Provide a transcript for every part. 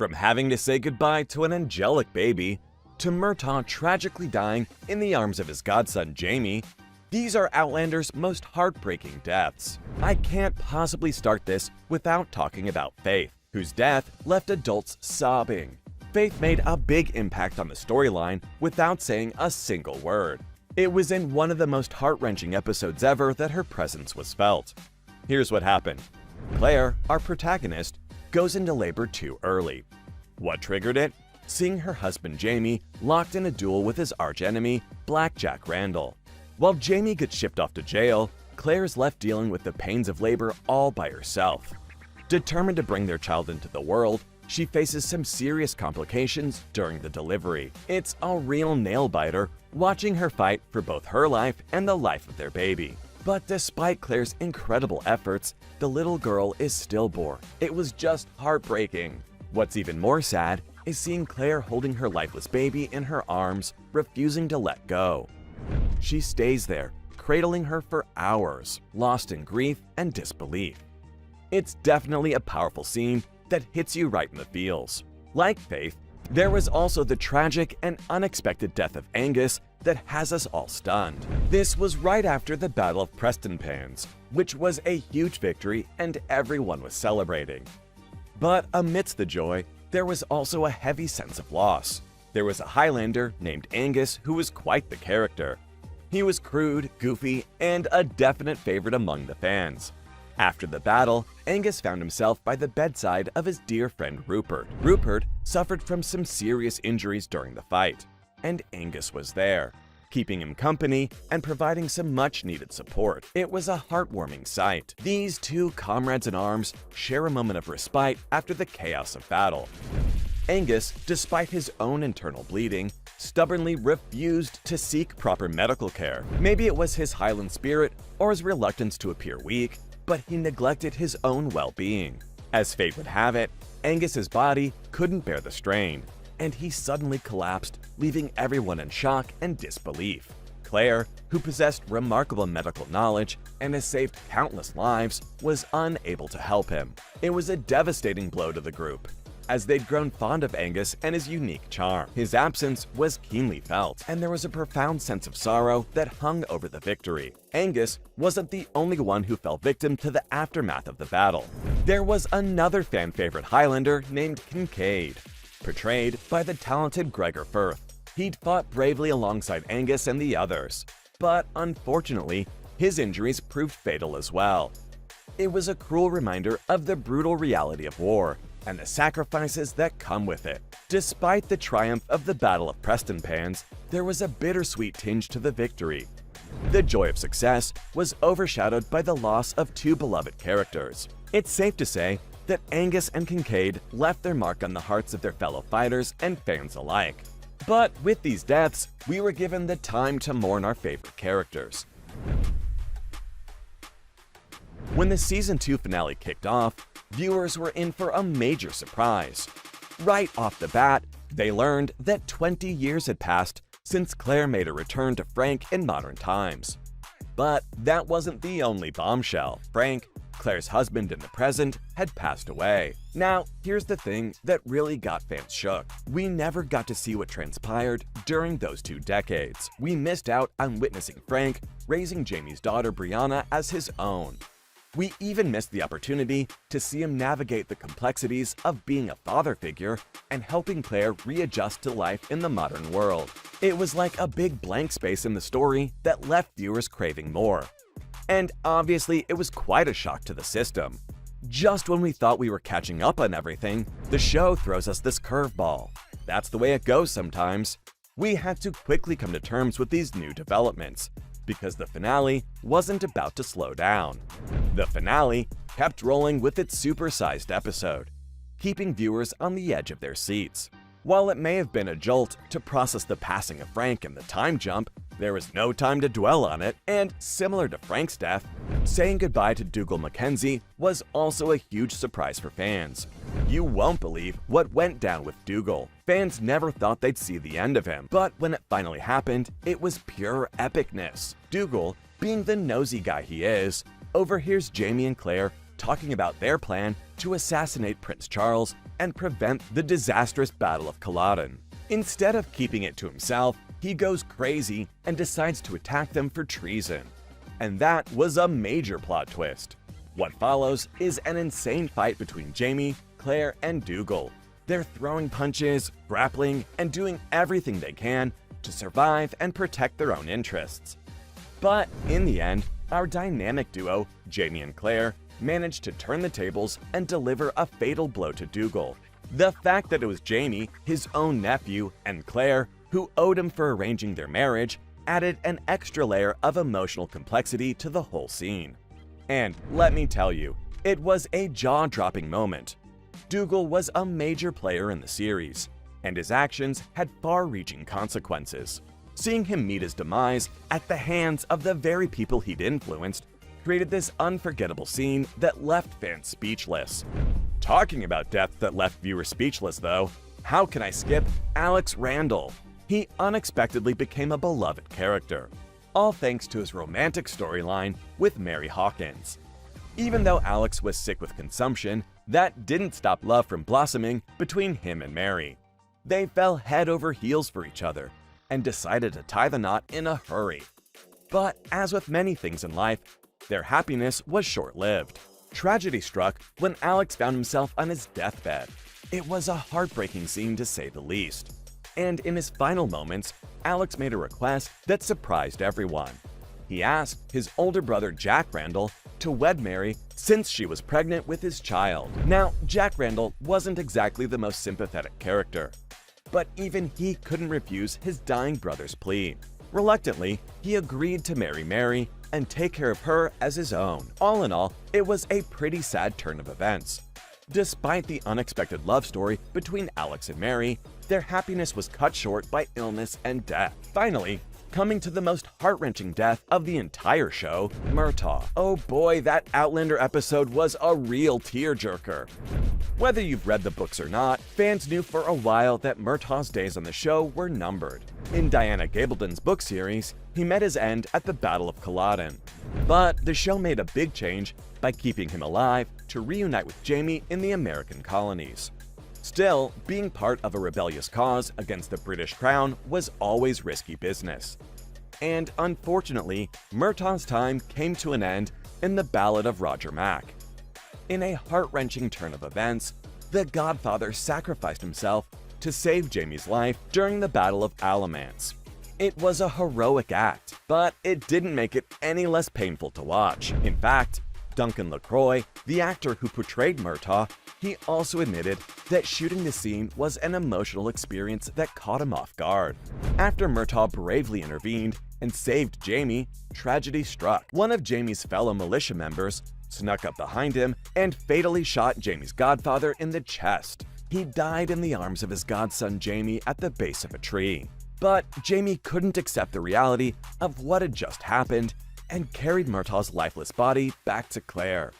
From having to say goodbye to an angelic baby, to Murtaugh tragically dying in the arms of his godson Jamie, these are Outlander's most heartbreaking deaths. I can't possibly start this without talking about Faith, whose death left adults sobbing. Faith made a big impact on the storyline without saying a single word. It was in one of the most heart-wrenching episodes ever that her presence was felt. Here's what happened. Claire, our protagonist, goes into labor too early. What triggered it? Seeing her husband Jamie locked in a duel with his archenemy, Blackjack Randall. While Jamie gets shipped off to jail, Claire's left dealing with the pains of labor all by herself. Determined to bring their child into the world, she faces some serious complications during the delivery. It's a real nail-biter watching her fight for both her life and the life of their baby. But despite Claire's incredible efforts, the little girl is stillborn. It was just heartbreaking. What's even more sad is seeing Claire holding her lifeless baby in her arms, refusing to let go. She stays there, cradling her for hours, lost in grief and disbelief. It's definitely a powerful scene that hits you right in the feels. Like Faith, there was also the tragic and unexpected death of Angus that has us all stunned. This was right after the Battle of Prestonpans, which was a huge victory and everyone was celebrating. But amidst the joy, there was also a heavy sense of loss. There was a Highlander named Angus who was quite the character. He was crude, goofy, and a definite favorite among the fans. After the battle, Angus found himself by the bedside of his dear friend Rupert. Rupert suffered from some serious injuries during the fight, and Angus was there, keeping him company and providing some much-needed support. It was a heartwarming sight. These two comrades in arms share a moment of respite after the chaos of battle. Angus, despite his own internal bleeding, stubbornly refused to seek proper medical care. Maybe it was his Highland spirit or his reluctance to appear weak, but he neglected his own well-being. As fate would have it, Angus's body couldn't bear the strain, and he suddenly collapsed, leaving everyone in shock and disbelief. Claire, who possessed remarkable medical knowledge and has saved countless lives, was unable to help him. It was a devastating blow to the group, as they'd grown fond of Angus and his unique charm. His absence was keenly felt, and there was a profound sense of sorrow that hung over the victory. Angus wasn't the only one who fell victim to the aftermath of the battle. There was another fan-favorite Highlander named Kincaid, portrayed by the talented Gregor Firth. He'd fought bravely alongside Angus and the others, but unfortunately, his injuries proved fatal as well. It was a cruel reminder of the brutal reality of war and the sacrifices that come with it. Despite the triumph of the Battle of Prestonpans, there was a bittersweet tinge to the victory. The joy of success was overshadowed by the loss of two beloved characters. It's safe to say that Angus and Kincaid left their mark on the hearts of their fellow fighters and fans alike. But with these deaths, we were given the time to mourn our favorite characters. When the Season 2 finale kicked off, viewers were in for a major surprise. Right off the bat, they learned that 20 years had passed since Claire made a return to Frank in modern times. But that wasn't the only bombshell. Frank, Claire's husband in the present, had passed away. Now, here's the thing that really got fans shook. We never got to see what transpired during those 2 decades. We missed out on witnessing Frank raising Jamie's daughter Brianna as his own. We even missed the opportunity to see him navigate the complexities of being a father figure and helping Claire readjust to life in the modern world. It was like a big blank space in the story that left viewers craving more. And obviously, it was quite a shock to the system. Just when we thought we were catching up on everything, the show throws us this curveball. That's the way it goes sometimes. We had to quickly come to terms with these new developments, because the finale wasn't about to slow down. The finale kept rolling with its supersized episode, keeping viewers on the edge of their seats. While it may have been a jolt to process the passing of Frank and the time jump, there was no time to dwell on it, and similar to Frank's death, saying goodbye to Dougal Mackenzie was also a huge surprise for fans. You won't believe what went down with Dougal. Fans never thought they'd see the end of him, but when it finally happened, it was pure epicness. Dougal, being the nosy guy he is, overhears Jamie and Claire talking about their plan to assassinate Prince Charles and prevent the disastrous Battle of Culloden. Instead of keeping it to himself, he goes crazy and decides to attack them for treason. And that was a major plot twist. What follows is an insane fight between Jaime, Claire, and Dougal. They're throwing punches, grappling, and doing everything they can to survive and protect their own interests. But in the end, our dynamic duo, Jaime and Claire, managed to turn the tables and deliver a fatal blow to Dougal. The fact that it was Jaime, his own nephew, and Claire who owed him for arranging their marriage added an extra layer of emotional complexity to the whole scene. And let me tell you, it was a jaw-dropping moment. Dougal was a major player in the series, and his actions had far-reaching consequences. Seeing him meet his demise at the hands of the very people he'd influenced created this unforgettable scene that left fans speechless. Talking about death that left viewers speechless though, how can I skip Alex Randall? He unexpectedly became a beloved character, all thanks to his romantic storyline with Mary Hawkins. Even though Alex was sick with consumption, that didn't stop love from blossoming between him and Mary. They fell head over heels for each other and decided to tie the knot in a hurry. But as with many things in life, their happiness was short-lived. Tragedy struck when Alex found himself on his deathbed. It was a heartbreaking scene to say the least. And in his final moments, Alex made a request that surprised everyone. He asked his older brother Jack Randall to wed Mary since she was pregnant with his child. Now, Jack Randall wasn't exactly the most sympathetic character, but even he couldn't refuse his dying brother's plea. Reluctantly, he agreed to marry Mary and take care of her as his own. All in all, it was a pretty sad turn of events. Despite the unexpected love story between Alex and Mary, their happiness was cut short by illness and death. Finally, coming to the most heart-wrenching death of the entire show, Murtaugh. Oh boy, that Outlander episode was a real tearjerker. Whether you've read the books or not, fans knew for a while that Murtaugh's days on the show were numbered. In Diana Gabaldon's book series, he met his end at the Battle of Culloden. But the show made a big change by keeping him alive to reunite with Jaime in the American colonies. Still, being part of a rebellious cause against the British Crown was always risky business. And unfortunately, Murtaugh's time came to an end in the Ballad of Roger Mac. In a heart-wrenching turn of events, the Godfather sacrificed himself to save Jaime's life during the Battle of Alamance. It was a heroic act, but it didn't make it any less painful to watch. In fact, Duncan LaCroix, the actor who portrayed Murtaugh, he also admitted that shooting the scene was an emotional experience that caught him off guard. After Murtaugh bravely intervened and saved Jaime, tragedy struck. One of Jaime's fellow militia members snuck up behind him and fatally shot Jaime's godfather in the chest. He died in the arms of his godson Jaime at the base of a tree. But Jaime couldn't accept the reality of what had just happened and carried Murtaugh's lifeless body back to Claire.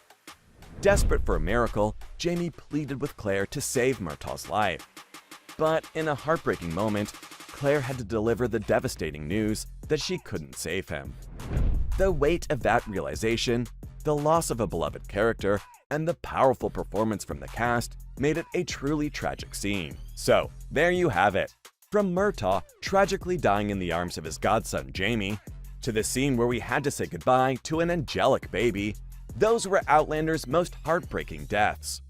Desperate for a miracle, Jaime pleaded with Claire to save Murtaugh's life. But in a heartbreaking moment, Claire had to deliver the devastating news that she couldn't save him. The weight of that realization, the loss of a beloved character, and the powerful performance from the cast made it a truly tragic scene. So, there you have it. From Murtaugh tragically dying in the arms of his godson Jaime, to the scene where we had to say goodbye to an angelic baby, those were Outlander's most heartbreaking deaths.